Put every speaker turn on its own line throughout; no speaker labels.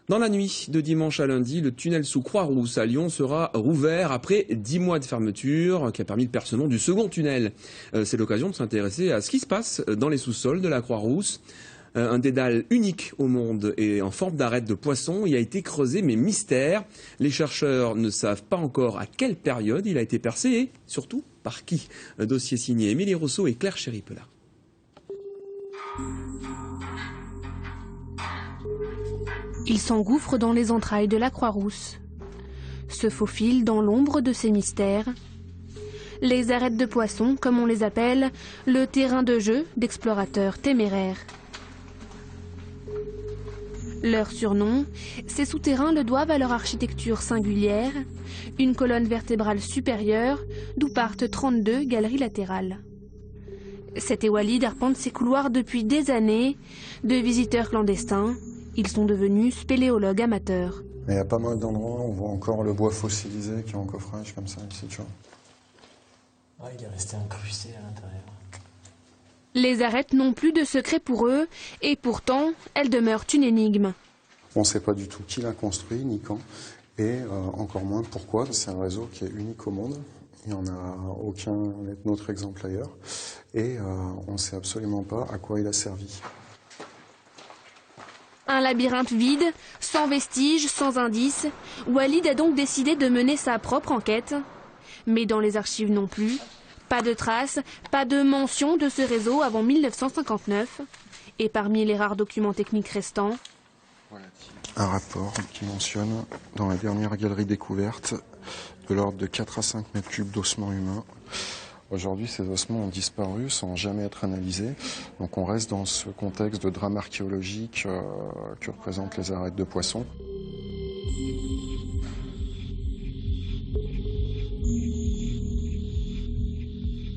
Dans la nuit de dimanche à lundi, le tunnel sous Croix-Rousse à Lyon sera rouvert après 10 mois de fermeture qui a permis le percement du second tunnel. C'est l'occasion de s'intéresser à ce qui se passe dans les sous-sols de la Croix-Rousse. Un dédale unique au monde et en forme d'arête de poisson. Il a été creusé mais mystère. Les chercheurs ne savent pas encore à quelle période il a été percé et surtout par qui. Un dossier signé Émilie Rousseau et Claire Chéripela.
Il s'engouffre dans les entrailles de la Croix-Rousse, se faufile dans l'ombre de ces mystères. Les arêtes de poisson, comme on les appelle, le terrain de jeu d'explorateurs téméraires. Leur surnom, ces souterrains le doivent à leur architecture singulière, une colonne vertébrale supérieure, d'où partent 32 galeries latérales. Cet Walid arpente ces couloirs depuis des années, de visiteurs clandestins. Ils sont devenus spéléologues amateurs.
Il y a pas mal d'endroits où on voit encore le bois fossilisé qui est en coffrage comme ça ici, tu vois.
Ouais, il est resté incrusté à l'intérieur.
Les arêtes n'ont plus de secret pour eux, et pourtant, elles demeurent une énigme.
On ne sait pas du tout qui l'a construit, ni quand, et encore moins pourquoi. C'est un réseau qui est unique au monde. Il n'y en a aucun autre exemple ailleurs. Et on ne sait absolument pas à quoi il a servi.
Un labyrinthe vide, sans vestiges, sans indices. Walid a donc décidé de mener sa propre enquête. Mais dans les archives non plus. Pas de traces, pas de mention de ce réseau avant 1959. Et parmi les rares documents techniques restants,
un rapport qui mentionne dans la dernière galerie découverte de l'ordre de 4 à 5 mètres cubes d'ossements humains. Aujourd'hui, ces ossements ont disparu sans jamais être analysés. Donc on reste dans ce contexte de drame archéologique que représentent les arêtes de poisson.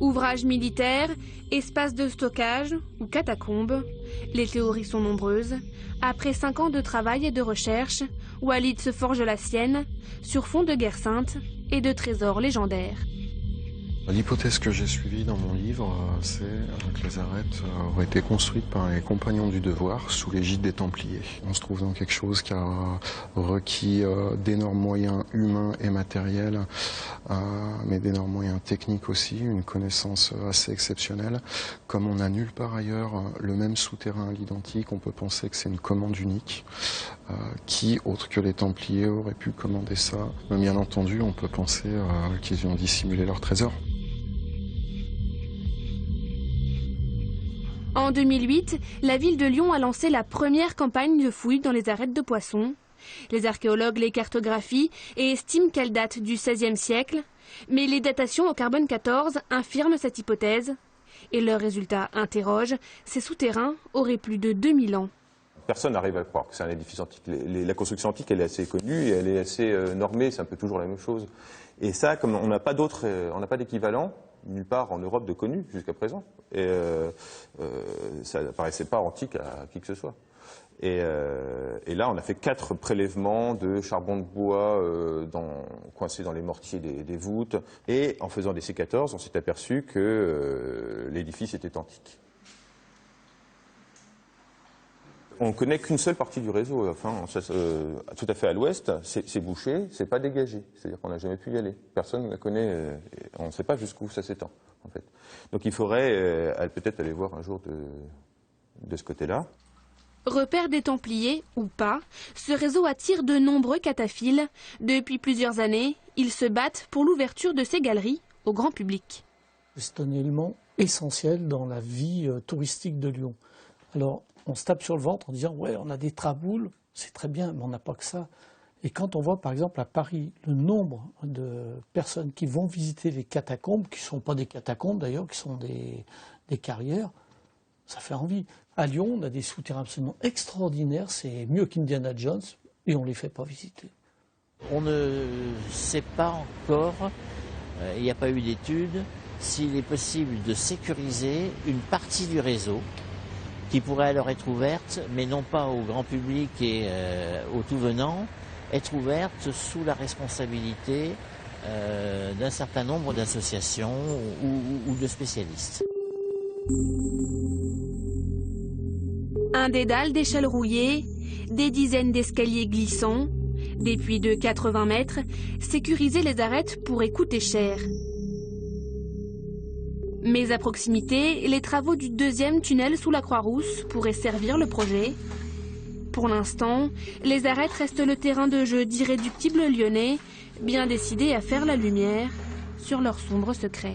Ouvrages militaires, espaces de stockage ou catacombes, les théories sont nombreuses. Après 5 ans de travail et de recherche, Walid se forge la sienne sur fond de guerre sainte et de trésors légendaires.
L'hypothèse que j'ai suivie dans mon livre, c'est que les arêtes auraient été construites par les compagnons du devoir sous l'égide des Templiers. On se trouve dans quelque chose qui a requis d'énormes moyens humains et matériels, mais d'énormes moyens techniques aussi, une connaissance assez exceptionnelle. Comme on n'a nulle part ailleurs le même souterrain à l'identique, on peut penser que c'est une commande unique. Qui, autre que les Templiers, aurait pu commander ça? Mais bien entendu, on peut penser qu'ils ont dissimulé leur trésor.
En 2008, la ville de Lyon a lancé la première campagne de fouilles dans les arêtes de poissons. Les archéologues les cartographient et estiment qu'elles datent du XVIe siècle, mais les datations au carbone 14 infirment cette hypothèse. Et leurs résultats interrogent, ces souterrains auraient plus de 2000 ans.
Personne n'arrive à croire que c'est un édifice antique. La construction antique, elle est assez connue et elle est assez normée, c'est un peu toujours la même chose. Et ça, comme on n'a pas d'équivalent, nulle part en Europe de connu jusqu'à présent. Et ça n'apparaissait pas antique à qui que ce soit. Et là, on a fait 4 prélèvements de charbon de bois coincés dans les mortiers des voûtes. Et en faisant des C14, on s'est aperçu que l'édifice était antique. On ne connaît qu'une seule partie du réseau, enfin, tout à fait à l'ouest, c'est bouché, c'est pas dégagé, c'est-à-dire qu'on n'a jamais pu y aller. Personne ne la connaît, on ne sait pas jusqu'où ça s'étend, en fait. Donc il faudrait peut-être aller voir un jour de ce côté-là.
Repère des Templiers ou pas, ce réseau attire de nombreux cataphiles. Depuis plusieurs années, ils se battent pour l'ouverture de ces galeries au grand public.
C'est un élément essentiel dans la vie touristique de Lyon. Alors, on se tape sur le ventre en disant « ouais, on a des traboules, c'est très bien, mais on n'a pas que ça ». Et quand on voit par exemple à Paris le nombre de personnes qui vont visiter les catacombes, qui ne sont pas des catacombes d'ailleurs, qui sont des carrières, ça fait envie. À Lyon, on a des souterrains absolument extraordinaires, c'est mieux qu'Indiana Jones, et on ne les fait pas visiter.
On ne sait pas encore, il n'y a pas eu d'études, s'il est possible de sécuriser une partie du réseau qui pourrait alors être ouverte, mais non pas au grand public et aux tout venants, être ouverte sous la responsabilité d'un certain nombre d'associations ou de spécialistes.
Un dédale d'échelles rouillées, des dizaines d'escaliers glissants, des puits de 80 mètres, sécuriser les arêtes pourrait coûter cher. Mais à proximité, les travaux du deuxième tunnel sous la Croix-Rousse pourraient servir le projet. Pour l'instant, les arêtes restent le terrain de jeu d'irréductibles lyonnais, bien décidés à faire la lumière sur leurs sombres secrets.